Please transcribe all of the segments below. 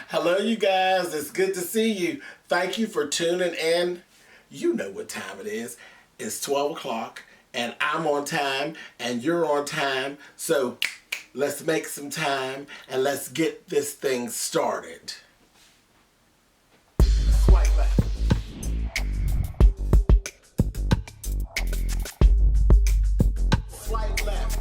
Hello, you guys. It's good to see you. Thank you for tuning in. You know what time it is. It's 12 o'clock, and I'm on time, and you're on time. So let's make some time, and let's get this thing started. Swipe left. Swipe left.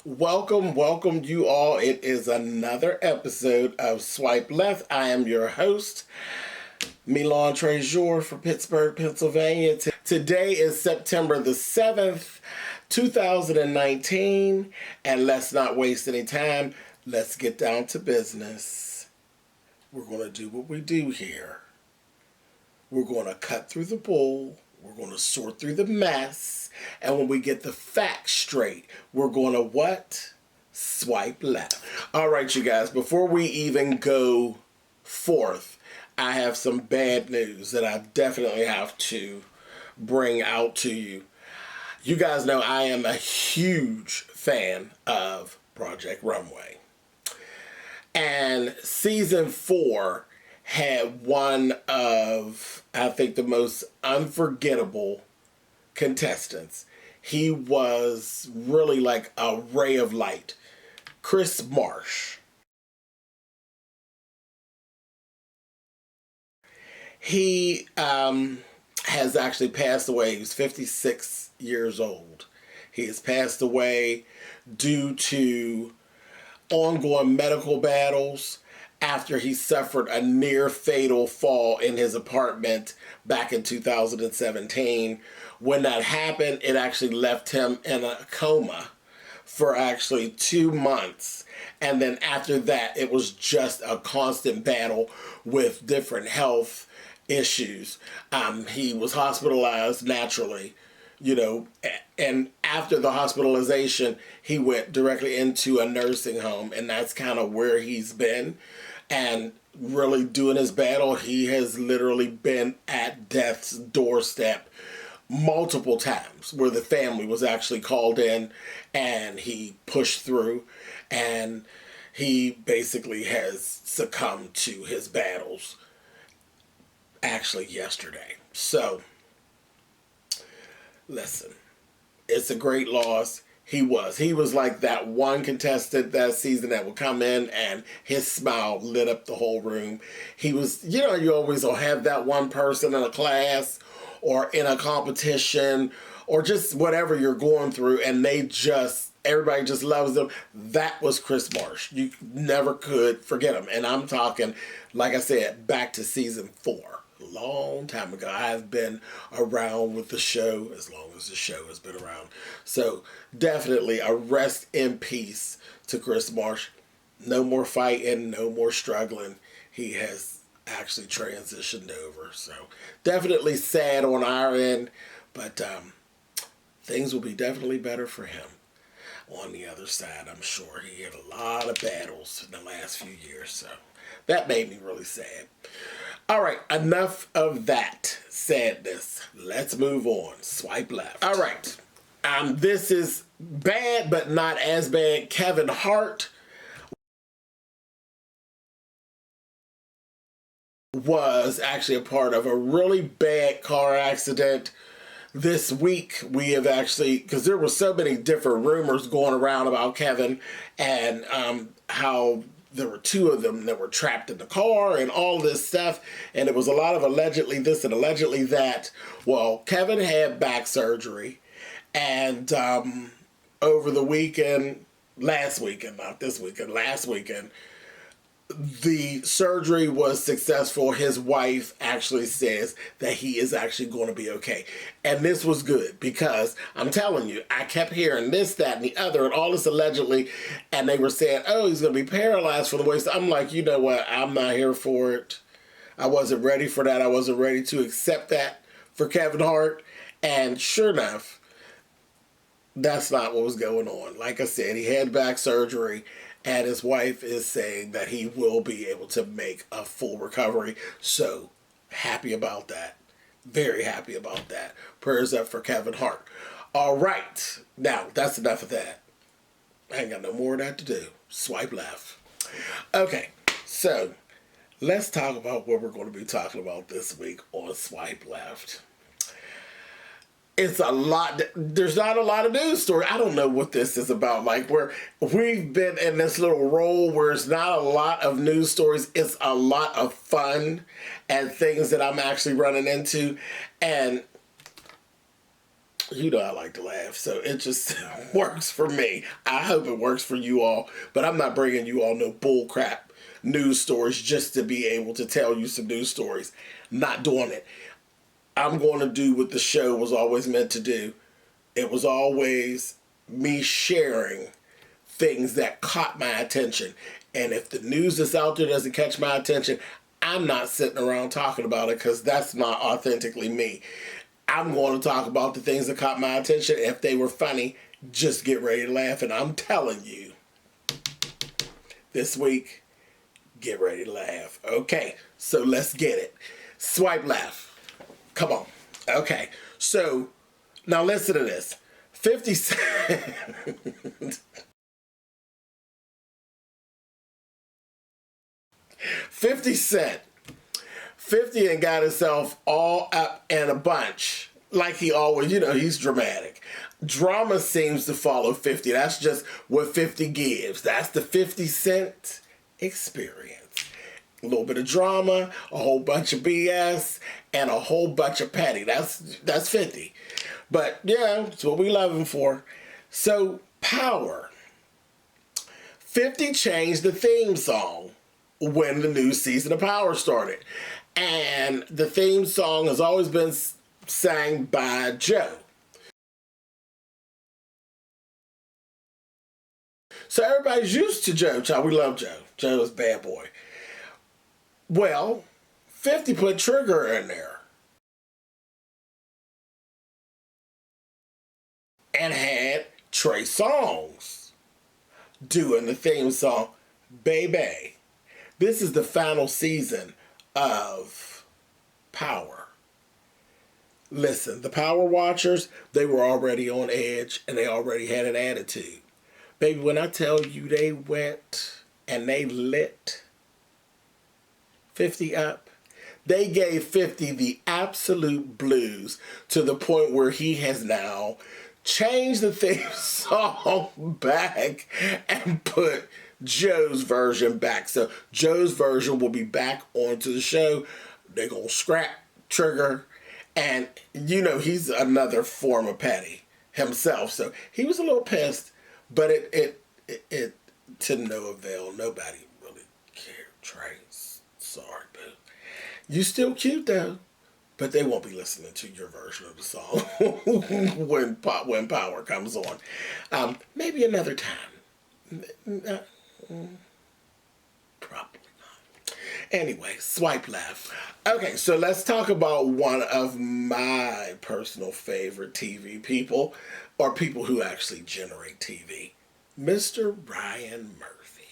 Welcome you all. It is another episode of Swipe Left. I am your host, Milan Trejor from Pittsburgh, Pennsylvania. Today is September the 7th, 2019, and let's not waste any time. Let's get down to business. We're going to do what we do here. We're going to cut through the bull. We're going to sort through the mess. And when we get the facts straight, we're going to what? Swipe left. All right, you guys, before we even go forth, I have some bad news that I definitely have to bring out to you. You guys know I am a huge fan of Project Runway. And season 4 had one of, I think, the most unforgettable contestants. He was really like a ray of light. Chris Marsh. He has actually passed away. He was 56 years old. He has passed away due to ongoing medical battles after he suffered a near fatal fall in his apartment back in 2017. When that happened, it actually left him in a coma for actually 2 months. And then after that, it was just a constant battle with different health issues. He was hospitalized naturally, and after the hospitalization, he went directly into a nursing home, and that's kind of where he's been. And really doing his battle, he has literally been at death's doorstep multiple times, where the family was actually called in and he pushed through, and he basically has succumbed to his battles actually yesterday. So listen, it's a great loss. He was like that one contestant that season that would come in and his smile lit up the whole room. He was, you always will have that one person in a class or in a competition or just whatever you're going through, and everybody just loves them. That was Chris Marsh. You never could forget him. And I'm talking, like I said, back to season 4. Long time ago. I've been around with the show as long as the show has been around. So definitely a rest in peace to Chris Marsh. No more fighting, no more struggling. He has actually transitioned over. So definitely sad on our end, but things will be definitely better for him on the other side. I'm sure he had a lot of battles in the last few years, so that made me really sad. All right, enough of that sadness. Let's move on. Swipe left. All right. This is bad, but not as bad. Kevin Hart was actually a part of a really bad car accident. This week, we have actually, because there were so many different rumors going around about Kevin and how there were 2 of them that were trapped in the car and all this stuff. And it was a lot of allegedly this and allegedly that. Well, Kevin had back surgery. And over the weekend, last weekend, the surgery was successful. His wife actually says that he is actually going to be okay. And this was good because I'm telling you, I kept hearing this, that, and the other, and all this allegedly, and they were saying, oh, he's going to be paralyzed for the waist. I'm like, you know what? I'm not here for it. I wasn't ready for that. I wasn't ready to accept that for Kevin Hart. And sure enough, that's not what was going on. Like I said, he had back surgery, and his wife is saying that he will be able to make a full recovery. So happy about that. Very happy about that. Prayers up for Kevin Hart. All right. Now, that's enough of that. I ain't got no more of that to do. Swipe left. Okay, so let's talk about what we're going to be talking about this week on Swipe Left. It's a lot. There's not a lot of news story. I don't know what this is about. Like, we've been in this little role where it's not a lot of news stories. It's a lot of fun and things that I'm actually running into. And you know I like to laugh, so it just works for me. I hope it works for you all, but I'm not bringing you all no bull crap news stories just to be able to tell you some news stories. Not doing it. I'm going to do what the show was always meant to do. It was always me sharing things that caught my attention. And if the news that's out there doesn't catch my attention, I'm not sitting around talking about it because that's not authentically me. I'm going to talk about the things that caught my attention. If they were funny, just get ready to laugh. And I'm telling you, this week, get ready to laugh. Okay, so let's get it. Swipe left. Come on. Okay, so now listen to this. 50 Cent. 50 Cent. 50 and got himself all up in a bunch. Like he always, he's dramatic. Drama seems to follow 50. That's just what 50 gives. That's the 50 Cent experience. A little bit of drama, a whole bunch of BS, and a whole bunch of petty. That's 50. But yeah, it's what we love him for. So, Power. 50 changed the theme song when the new season of Power started. And the theme song has always been sang by Joe. So everybody's used to Joe. Child, we love Joe. Joe is bad boy. Well, 50 put Trigger in there. And had Trey Songz doing the theme song, Baby. This is the final season of Power. Listen, the Power Watchers, they were already on edge and they already had an attitude. Baby, when I tell you they went and they lit 50 up, they gave 50 the absolute blues to the point where he has now changed the theme song back and put Joe's version back. So Joe's version will be back onto the show. They're going to scrap Trigger. And, he's another form of petty himself. So he was a little pissed, but it to no avail. Nobody really cared. Trey, sorry, boo. You still cute, though. But they won't be listening to your version of the song when Power comes on. Maybe another time. Probably not. Anyway, swipe left. Okay, so let's talk about one of my personal favorite TV people, or people who actually generate TV. Mr. Ryan Murphy.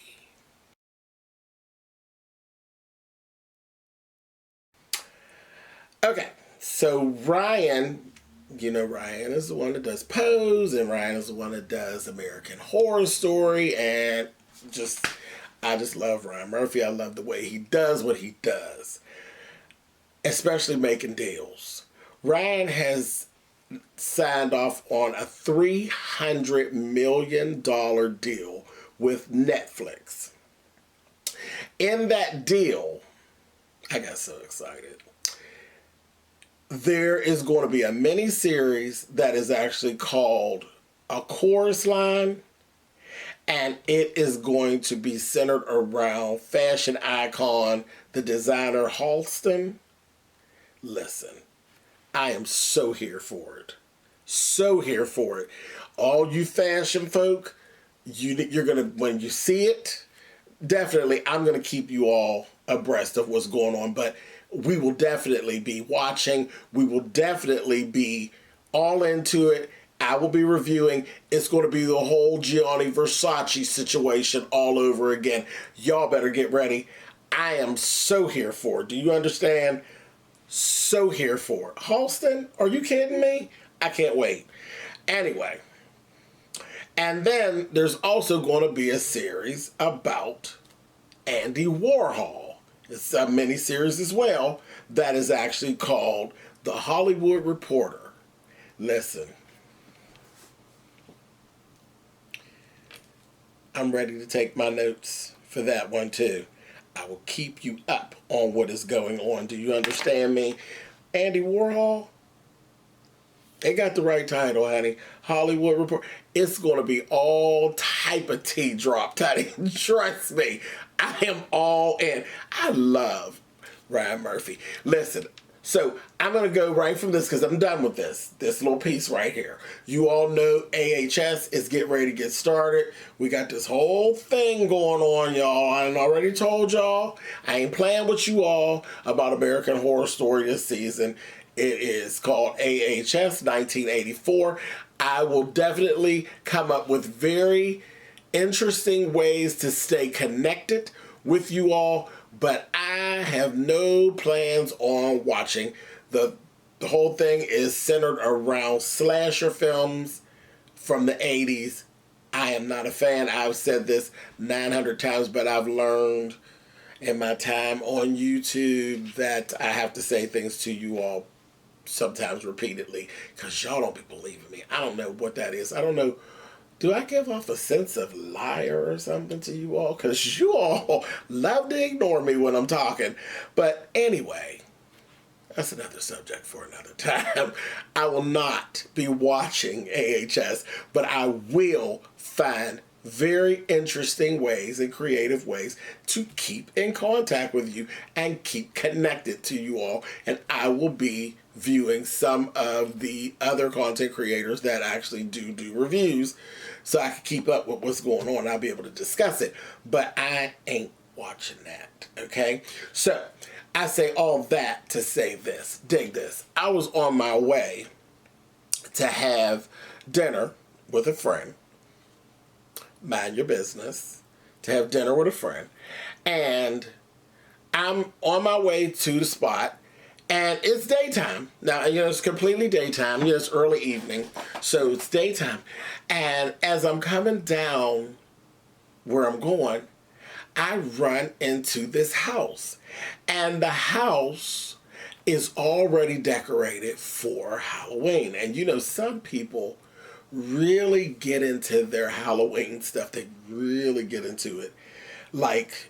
Okay, so Ryan, Ryan is the one that does Pose, and Ryan is the one that does American Horror Story, and I just love Ryan Murphy. I love the way he does what he does, especially making deals. Ryan has signed off on a $300 million deal with Netflix. In that deal, I got so excited. There is going to be a mini-series that is actually called A Chorus Line, and it is going to be centered around fashion icon, the designer Halston. Listen, I am so here for it. So here for it. All you fashion folk, you're going to, when you see it, definitely I'm going to keep you all abreast of what's going on, but we will definitely be watching. We will definitely be all into it. I will be reviewing. It's going to be the whole Gianni Versace situation all over again. Y'all better get ready. I am so here for it. Do you understand? So here for it. Halston, are you kidding me? I can't wait. Anyway, And then there's also going to be a series about Andy Warhol. It's a mini-series as well that is actually called The Hollywood Reporter. Listen, I'm ready to take my notes for that one too. I will keep you up on what is going on. Do you understand me? Andy Warhol, they got the right title, honey. Hollywood Report. It's going to be all type of tea dropped, honey. Trust me. I am all in. I love Ryan Murphy. Listen, so I'm going to go right from this because I'm done with this little piece right here. You all know AHS is getting ready to get started. We got this whole thing going on, y'all. I already told y'all. I ain't playing with you all about American Horror Story this season. It is called AHS 1984. I will definitely come up with very interesting ways to stay connected with you all, but I have no plans on watching. The whole thing is centered around slasher films from the 80s. I am not a fan. I've said this 900 times, but I've learned in my time on YouTube that I have to say things to you all sometimes repeatedly because y'all don't be believing me. I don't know what that is. I don't know. Do I give off a sense of liar or something to you all? Because you all love to ignore me when I'm talking. But anyway, that's another subject for another time. I will not be watching AHS, but I will find very interesting ways and creative ways to keep in contact with you and keep connected to you all. And I will be viewing some of the other content creators that actually do reviews so I can keep up with what's going on and I'll be able to discuss it. But I ain't watching that, okay? So I say all that to say this. Dig this. I was on my way to have dinner with a friend. Mind your business. To have dinner with a friend. And I'm on my way to the spot. And it's daytime. Now, it's completely daytime. It's early evening. So it's daytime. And as I'm coming down where I'm going, I run into this house. And the house is already decorated for Halloween. And some people really get into their Halloween stuff. They really get into it. Like,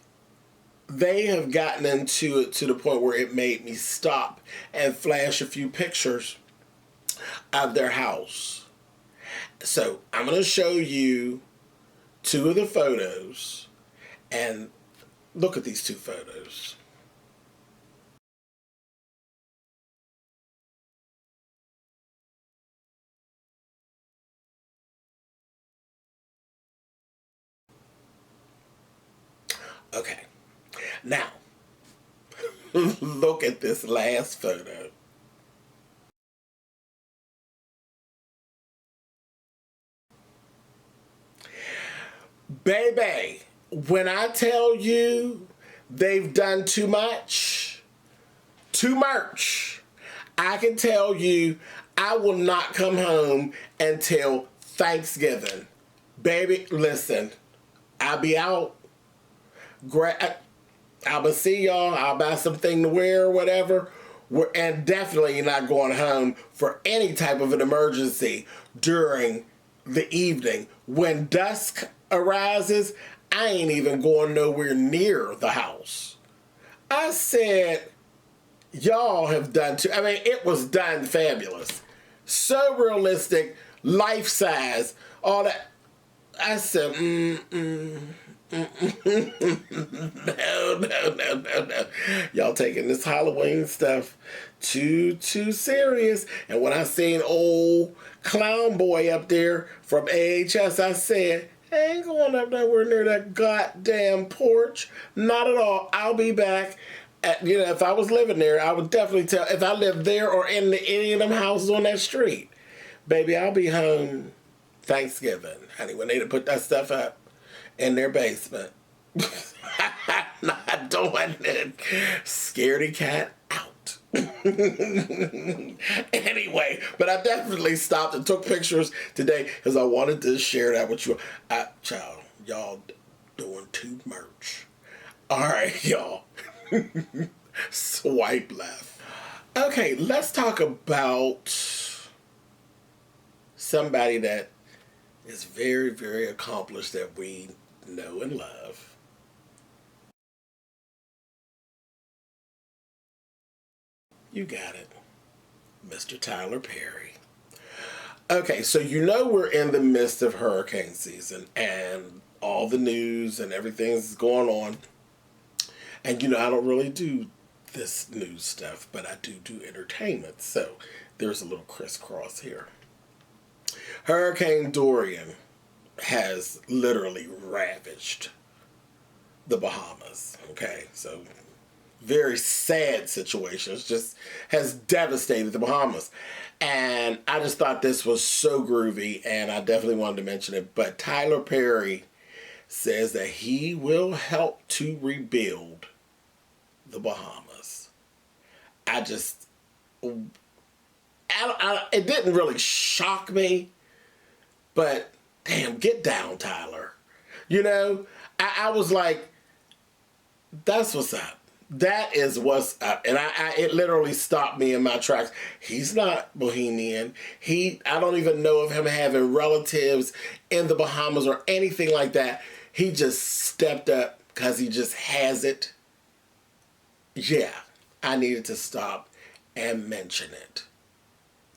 they have gotten into it to the point where it made me stop and flash a few pictures of their house. So I'm going to show you two of the photos and look at these two photos. Okay. Now, look at this last photo. Baby, when I tell you they've done too much, I can tell you I will not come home until Thanksgiving. Baby, listen, I'll be out. I'll see y'all. I'll buy something to wear or whatever. And definitely not going home for any type of an emergency during the evening. When dusk arises, I ain't even going nowhere near the house. I said, y'all have done too. I mean, it was done fabulous. So realistic, life size, all that. I said, no. Y'all taking this Halloween stuff too serious. And when I seen old clown boy up there from AHS, I said, I ain't going up nowhere near that goddamn porch. Not at all. I'll be back. If I was living there, I would definitely tell. If I lived there or in any of them houses on that street, baby, I'll be home Thanksgiving, honey, when they put that stuff up in their basement. Not doing it. Scaredy cat out. Anyway, but I definitely stopped and took pictures today because I wanted to share that with you. Child, y'all doing too much. All right, y'all. Swipe left. Okay, let's talk about somebody that is very, very accomplished that we know and love. You got it. Mr. Tyler Perry. Okay, so you know we're in the midst of hurricane season and all the news and everything's going on. And you know, I don't really do this news stuff, but I do entertainment. So there's a little crisscross here. Hurricane Dorian has literally ravaged the Bahamas. Okay, so very sad situation. It just has devastated the Bahamas. And I just thought this was so groovy, and I definitely wanted to mention it. But Tyler Perry says that he will help to rebuild the Bahamas. It didn't really shock me, but damn, get down, Tyler. You know, I was like, that's what's up. That is what's up. And it literally stopped me in my tracks. He's not Bohemian. I don't even know of him having relatives in the Bahamas or anything like that. He just stepped up because he just has it. Yeah, I needed to stop and mention it.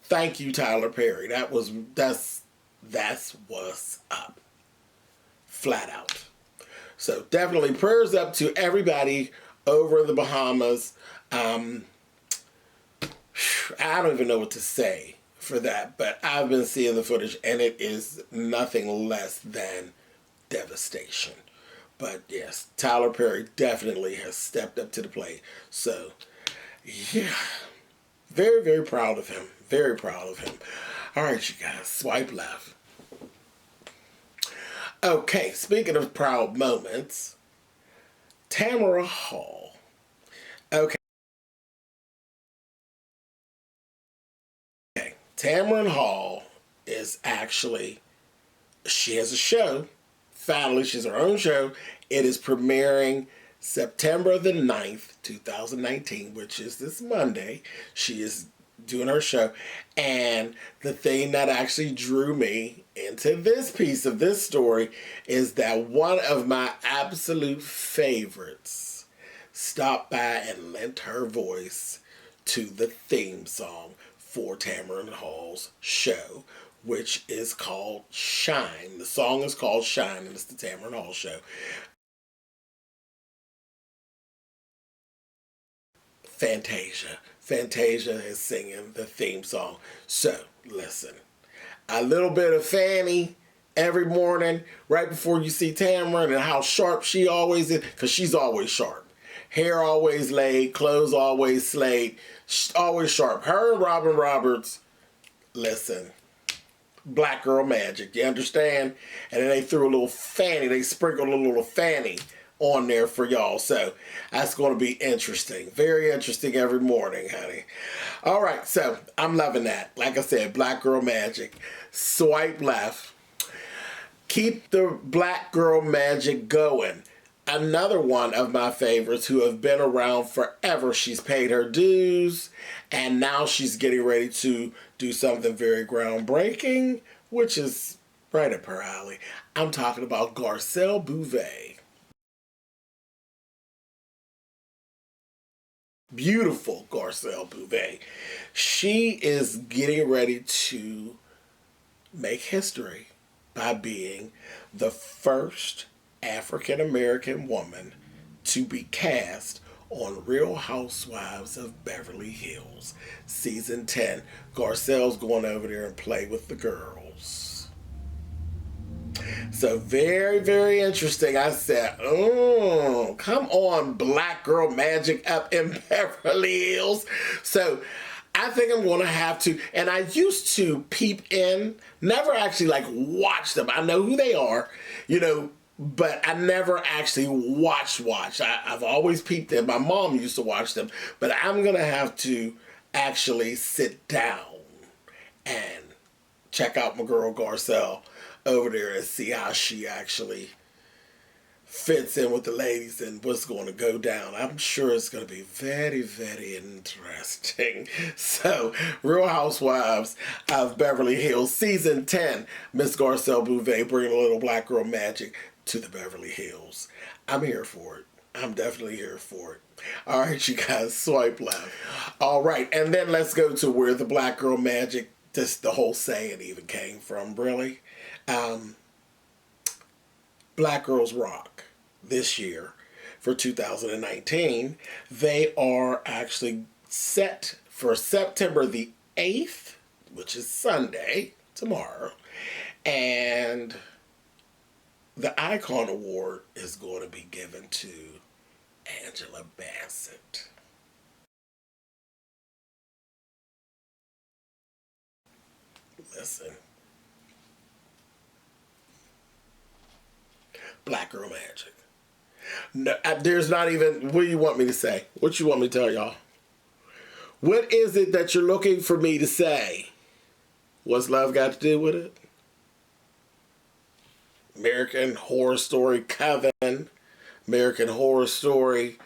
Thank you, Tyler Perry. That's what's up. Flat out. So definitely prayers up to everybody over in the Bahamas. I don't even know what to say for that, but I've been seeing the footage and it is nothing less than devastation. But yes, Tyler Perry definitely has stepped up to the plate. So yeah, very, very proud of him. Very proud of him. All right, you guys, swipe left. Okay, speaking of proud moments, Tamron Hall. Okay. Tamron Hall is actually, she has a show. Finally, she has her own show. It is premiering September the 9th, 2019, which is this Monday. She is doing her show. And the thing that actually drew me into this piece of this story is that one of my absolute favorites stopped by and lent her voice to the theme song for Tamron Hall's show, which is called Shine. The song is called Shine, and it's the Tamron Hall show. Fantasia is singing the theme song. So, listen. A little bit of Fanny every morning, right before you see Tamron, and how sharp she always is, because she's always sharp. Hair always laid, clothes always slayed, always sharp. Her and Robin Roberts, listen, black girl magic, you understand? And then they threw a little Fanny, they sprinkled a little Fanny on there for y'all. So that's going to be interesting. Very interesting every morning, honey. All right, so I'm loving that. Like I said, black girl magic. Swipe left. Keep the black girl magic going. Another one of my favorites who have been around forever. She's paid her dues, and now she's getting ready to do something very groundbreaking, which is right up her alley. I'm talking about Garcelle Beauvais. Beautiful Garcelle Beauvais. She is getting ready to make history by being the first African-American woman to be cast on Real Housewives of Beverly Hills. Season 10. Garcelle's going over there and play with the girls. So very, very interesting. I said, oh, come on, black girl magic up in Beverly Hills. So I think I'm going to have to, and I used to peep in, never actually like watch them. I know who they are, you know, but I never actually watched. I've always peeped them. My mom used to watch them, but I'm going to have to actually sit down and check out my girl Garcelle over there and see how she actually fits in with the ladies and what's going to go down. I'm sure it's going to be very, very interesting. So, Real Housewives of Beverly Hills, Season 10, Miss Garcelle Bouvet bringing a little black girl magic to the Beverly Hills. I'm here for it. I'm definitely here for it. All right, you guys, swipe left. All right, and then let's go to where the black girl magic, just the whole saying even came from, really. Black Girls Rock this year for 2019. They are actually set for September the 8th, which is Sunday, tomorrow. And the Icon Award is going to be given to Angela Bassett. Listen. Black Girl Magic. No, there's not even, what do you want me to say? What you want me to tell y'all? What is it that you're looking for me to say? What's love got to do with it? American Horror Story Coven, American Horror Story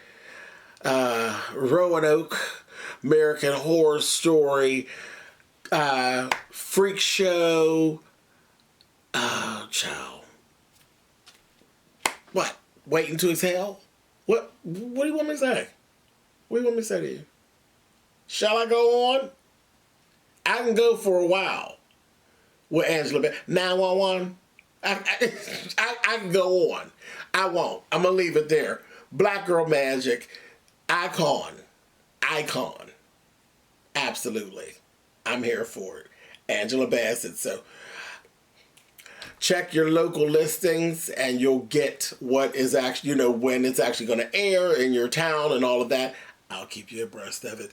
Roanoke, American Horror Story Freak Show, child. What? Waiting to Exhale? What do you want me to say? What do you want me to say to you? Shall I go on? I can go for a while with Angela. 911. I can go on. I won't. I'm going to leave it there. Black Girl Magic. Icon. Absolutely. I'm here for it. Angela Bassett. So check your local listings and you'll get what is actually, when it's actually going to air in your town and all of that. I'll keep you abreast of it.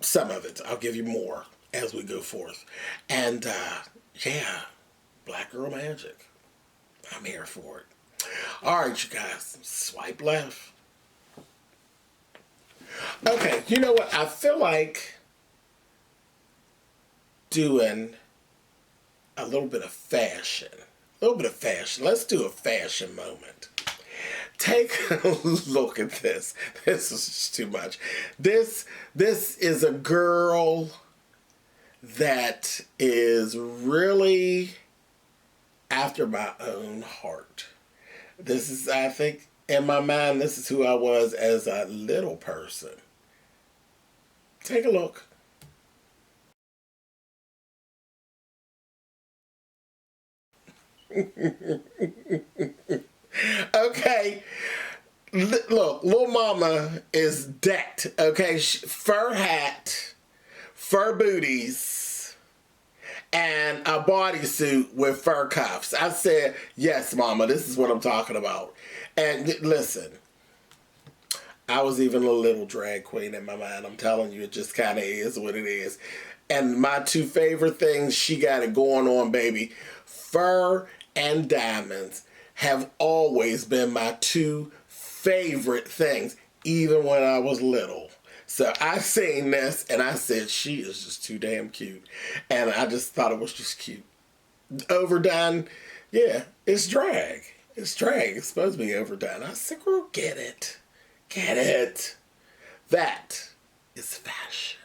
Some of it. I'll give you more as we go forth. And, yeah, Black Girl Magic. I'm here for it. All right, you guys. Swipe left. Okay, you know what? I feel like doing a little bit of fashion. Let's do a fashion moment. Take a look at this. This is just too much. This is a girl that is really after my own heart. This is, I think, in my mind, this is who I was as a little person. Take a look. Okay, look, little mama is decked, okay? Fur hat, fur booties, and a bodysuit with fur cuffs. I said, yes, mama, this is what I'm talking about. And listen, I was even a little drag queen in my mind. I'm telling you, it just kind of is what it is. And my two favorite things, she got it going on, baby. Fur and diamonds have always been my two favorite things, even when I was little. So I seen this and I said, she is just too damn cute. And I just thought it was just cute. Overdone, yeah, it's drag. It's drag. It's supposed to be overdone. I said, girl, get it. Get it. That is fashion.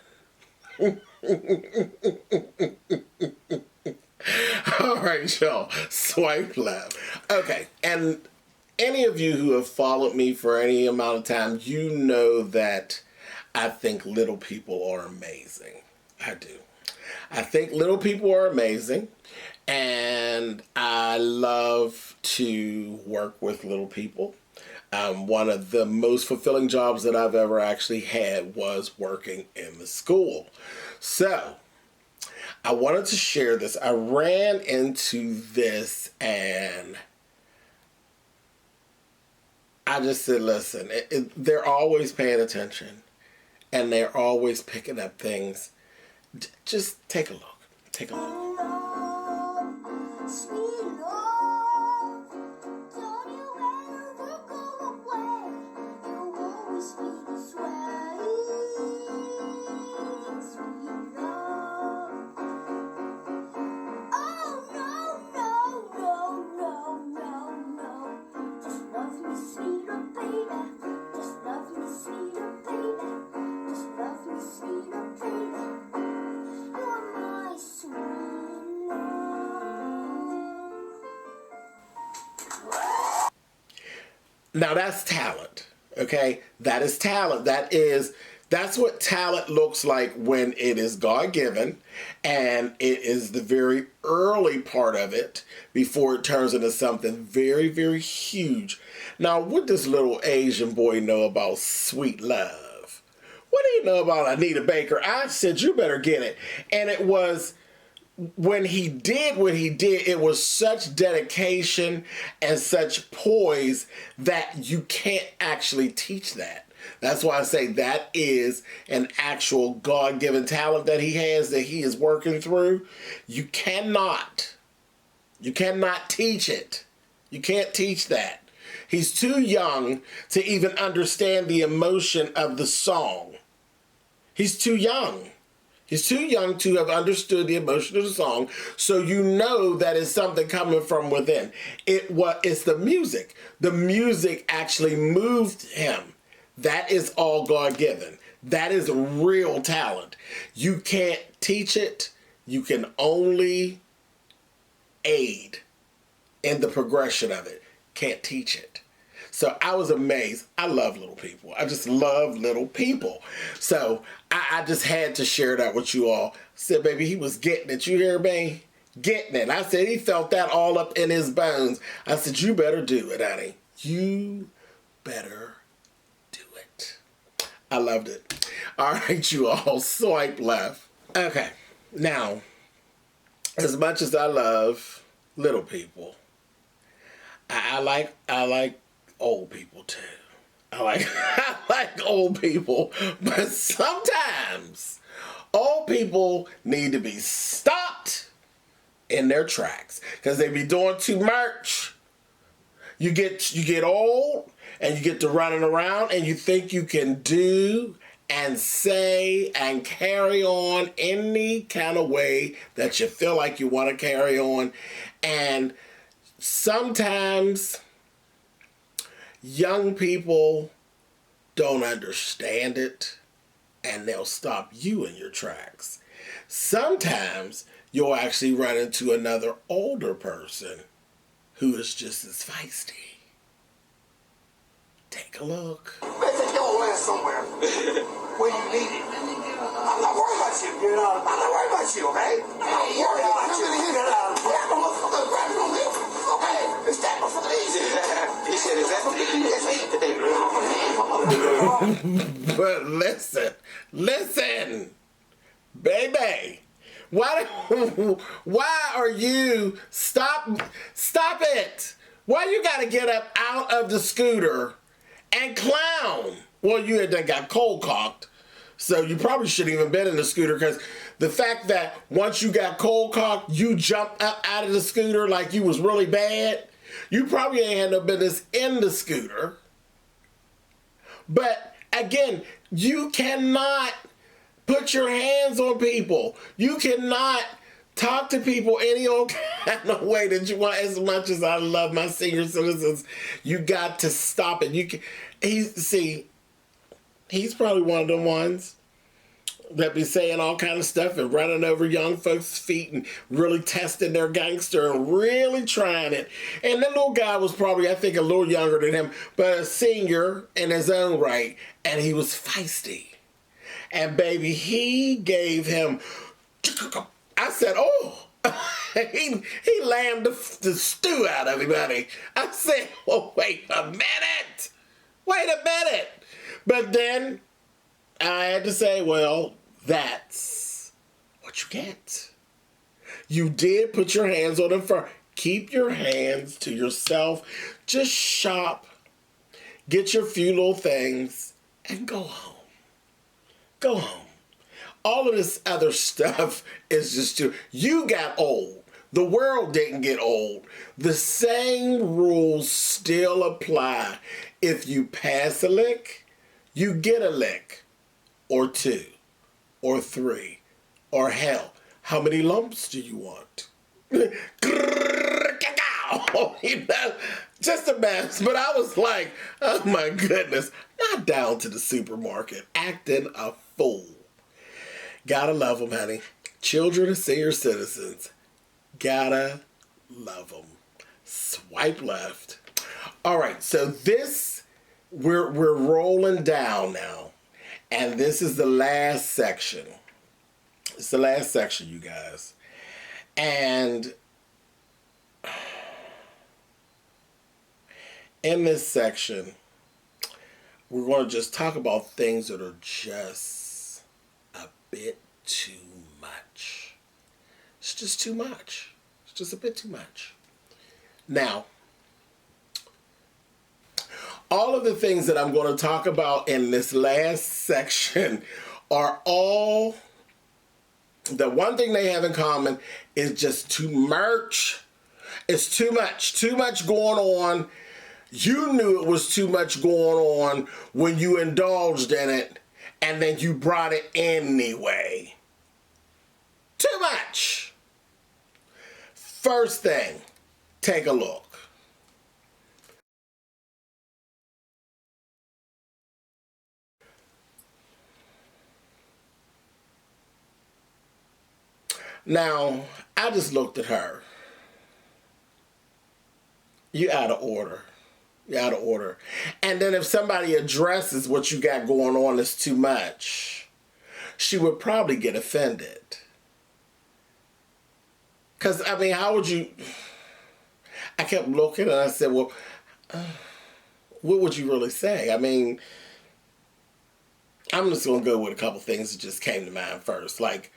All right, y'all. Swipe left. Okay, and any of you who have followed me for any amount of time, you know that I think little people are amazing. I do. I think little people are amazing, and I love to work with little people. One of the most fulfilling jobs that I've ever actually had was working in the school. So, I wanted to share this. I ran into this and I just said, listen, they're always paying attention and they're always picking up things. Just take a look. Take a look. Now that's talent, okay? That is talent. That's what talent looks like when it is God-given, and it is the very early part of it before it turns into something very, very huge. Now, what does little Asian boy know about sweet love? What do you know about Anita Baker? I said, you better get it. And it was, when he did what he did, it was such dedication and such poise that you can't actually teach that. That's why I say that is an actual God-given talent that he has, that he is working through. You cannot teach it. You can't teach that. He's too young to even understand the emotion of the song. He's too young. He's too young to have understood the emotion of the song, so you know that it's something coming from within. It's the music. The music actually moved him. That is all God-given. That is real talent. You can't teach it. You can only aid in the progression of it. Can't teach it. So I was amazed. I love little people. I just love little people. So I just had to share that with you all. I said, baby, he was getting it. You hear me? Getting it. I said, he felt that all up in his bones. I said, you better do it, honey. You better do it. I loved it. All right, you all. Swipe left. Okay. Now, as much as I love little people, I like old people too. I like old people, but sometimes old people need to be stopped in their tracks because they be doing too much. You get old and you get to running around and you think you can do and say and carry on any kind of way that you feel like you want to carry on, and sometimes young people don't understand it, and they'll stop you in your tracks. Sometimes you'll actually run into another older person who is just as feisty. Take a look. Man, take your old ass somewhere where you need it. I'm not worried about you. I'm not worried about you, okay? I'm not worried about you. Grab a motherfucker, grab it on me. Okay? It's that motherfucker easy. He said, is that what But listen, baby. Why are you, stop it. Why you gotta get up out of the scooter and clown? Well, you had done got cold cocked, so you probably shouldn't even been in the scooter, because the fact that once you got cold cocked, you jumped up out of the scooter like you was really bad, you probably ain't had no business in the scooter. But again, you cannot put your hands on people. You cannot talk to people any old kind of way that you want. As much as I love my senior citizens, you got to stop it. He's probably one of the ones that be saying all kind of stuff and running over young folks' feet and really testing their gangster and really trying it. And the little guy was probably, I think, a little younger than him, but a senior in his own right, and he was feisty. And baby, he gave him, I said, oh, he lammed the stew out of him, honey. I said, oh, wait a minute. But then I had to say, well, that's what you get. You did put your hands on him first. Keep your hands to yourself. Just shop, get your few little things, and go home. Go home. All of this other stuff is just too... You got old. The world didn't get old. The same rules still apply. If you pass a lick, you get a lick, or two, or three, or hell, how many lumps do you want? You know, just a mess. But I was like, oh my goodness, not down to the supermarket, acting a fool. Gotta love them, honey. Children and senior citizens, gotta love them. Swipe left. All right, so this, we're rolling down now. And this is the last section. It's the last section, you guys. And in this section, we're going to just talk about things that are just a bit too much. It's just too much. It's just a bit too much. Now, all of the things that I'm going to talk about in this last section are all, the one thing they have in common is just too much. It's too much going on. You knew it was too much going on when you indulged in it, and then you brought it anyway. Too much. First thing, take a look. Now, I just looked at her. You out of order. You're out of order. And then if somebody addresses what you got going on is too much, she would probably get offended. Because, I mean, how would you... I kept looking and I said, well, what would you really say? I mean, I'm just going to go with a couple things that just came to mind first. Like,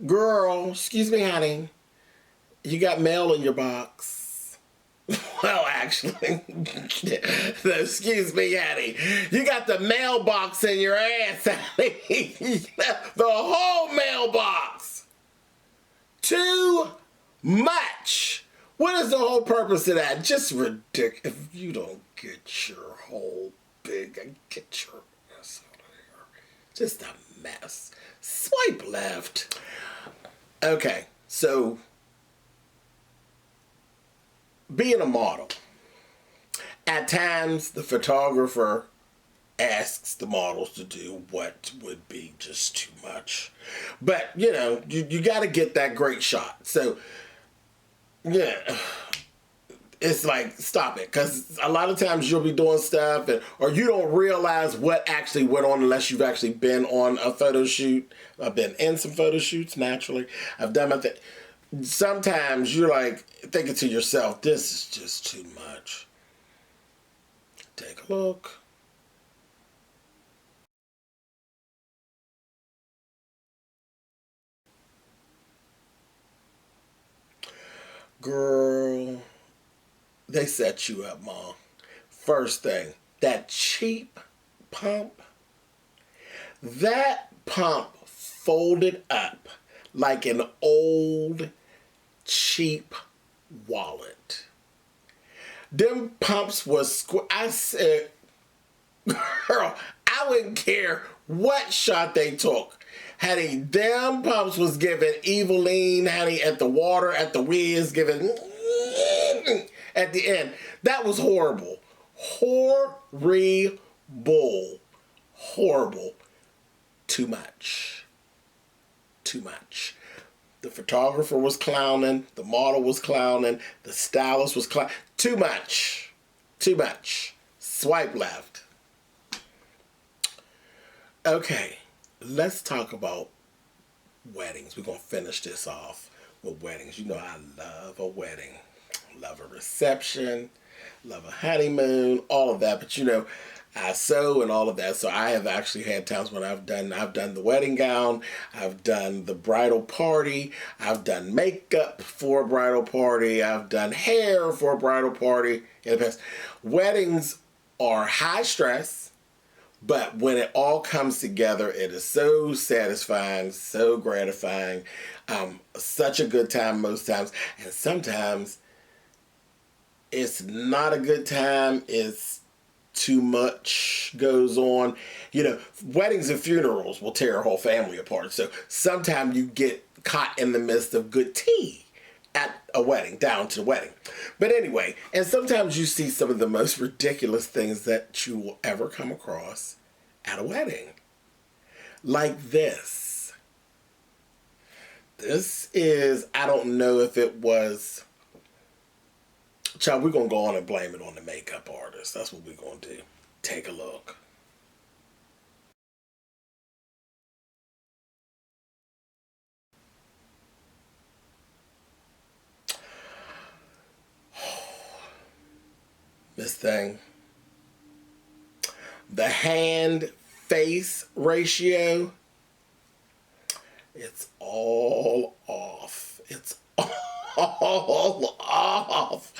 girl, excuse me, honey, you got mail in your box. Well, actually, excuse me, honey, you got the mailbox in your ass, honey. The whole mailbox. Too much. What is the whole purpose of that? Just ridiculous. If you don't get your whole big, get your ass out of here. Just a mess. Swipe left. Okay, so being a model, at times the photographer asks the models to do what would be just too much. But, you know, you got to get that great shot. So, yeah, it's like, stop it. Because a lot of times you'll be doing stuff or you don't realize what actually went on unless you've actually been on a photo shoot. I've been in some photo shoots, naturally. I've done my thing. Sometimes you're like thinking to yourself, this is just too much. Take a look. Girl, they set you up, Mom. First thing, that cheap pump, that pump folded up like an old cheap wallet. Them pumps was, I said, girl, I wouldn't care what shot they took. Honey, them pumps was giving Eveline, honey, at the water, at the whiz, giving at the end. That was horrible. Horrible. Horrible. Too much. Too much. The photographer was clowning. The model was clowning. The stylist was clowning. Too much. Too much. Swipe left. Okay. Let's talk about weddings. We're going to finish this off with weddings. You know I love a wedding. Love a reception. Love a honeymoon. All of that. But you know, I sew and all of that. So I have actually had times when I've done the wedding gown. I've done the bridal party. I've done makeup for a bridal party. I've done hair for a bridal party in the past. Weddings are high stress. But when it all comes together, it is so satisfying, so gratifying, such a good time most times. And sometimes it's not a good time, it's too much goes on. You know, weddings and funerals will tear a whole family apart. So sometimes you get caught in the midst of good tea at a wedding, down to the wedding. But anyway, and sometimes you see some of the most ridiculous things that you will ever come across at a wedding. Like this. This is, I don't know if it was Child, we're going to go on and blame it on the makeup artist. That's what we're going to do. Take a look. This thing. The hand-face ratio. It's all off. It's all off.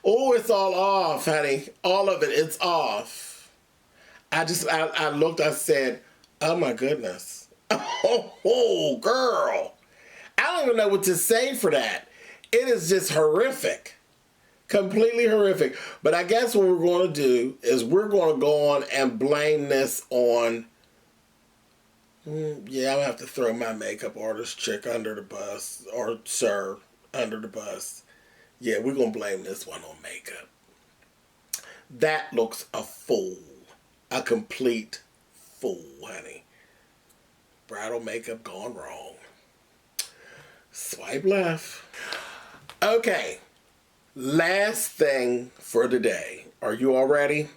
Oh, it's all off, honey. All of it, it's off. I looked, I said, oh my goodness. Oh, girl. I don't even know what to say for that. It is just horrific. Completely horrific. But I guess what we're going to do is we're going to go on and blame this on... yeah, I'll have to throw my makeup artist chick under the bus. Or sir, under the bus. Yeah, we're going to blame this one on makeup. That looks a fool. A complete fool, honey. Bridal makeup gone wrong. Swipe left. Okay. Last thing for today. Are you all ready?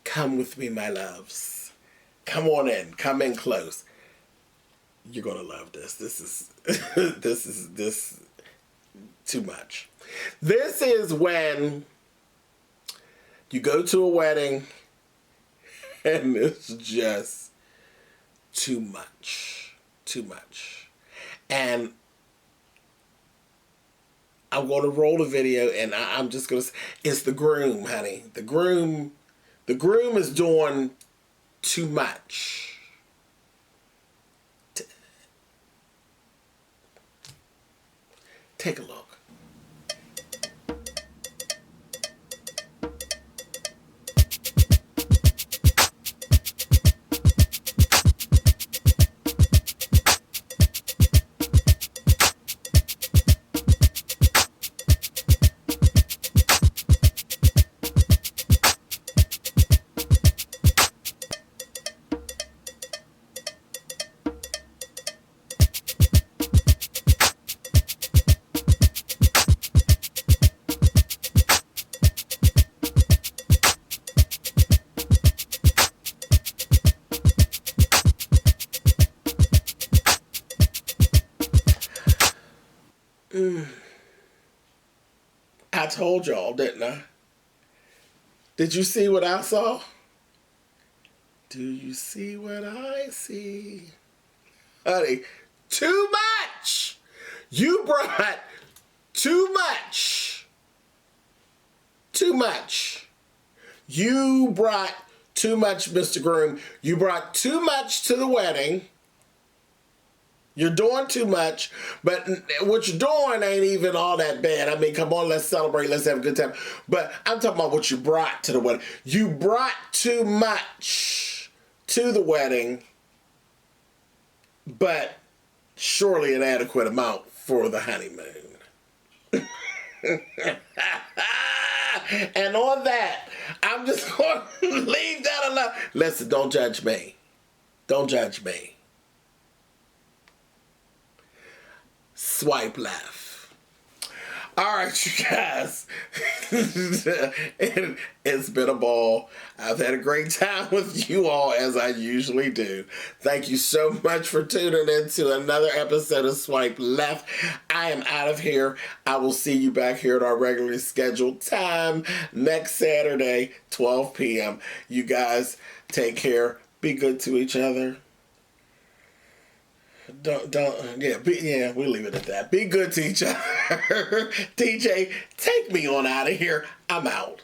Come with me, my loves. Come on in. Come in close. You're going to love this. This is too much. This is when you go to a wedding and it's just too much. Too much. And I'm going to roll the video, and I'm just going to say, it's the groom, honey. The groom is doing too much. Take a look. I told y'all, didn't I? Did you see what I saw? Do you see what I see? Honey, too much! You brought too much. Too much. You brought too much, Mr. Groom. You brought too much to the wedding. You're doing too much, but what you're doing ain't even all that bad. I mean, come on, let's celebrate. Let's have a good time. But I'm talking about what you brought to the wedding. You brought too much to the wedding, but surely an adequate amount for the honeymoon. And on that, I'm just going to leave that alone. Listen, don't judge me. Don't judge me. Swipe left. All right, you guys. It's been a ball. I've had a great time with you all, as I usually do. Thank you so much for tuning in to another episode of Swipe Left. I am out of here. I will see you back here at our regularly scheduled time next Saturday, 12 p.m. You guys take care. Be good to each other. We'll leave it at that. Be good to each other. DJ, take me on out of here. I'm out.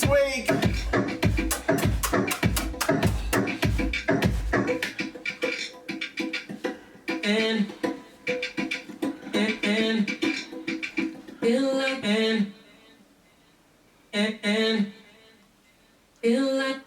next week. And feel like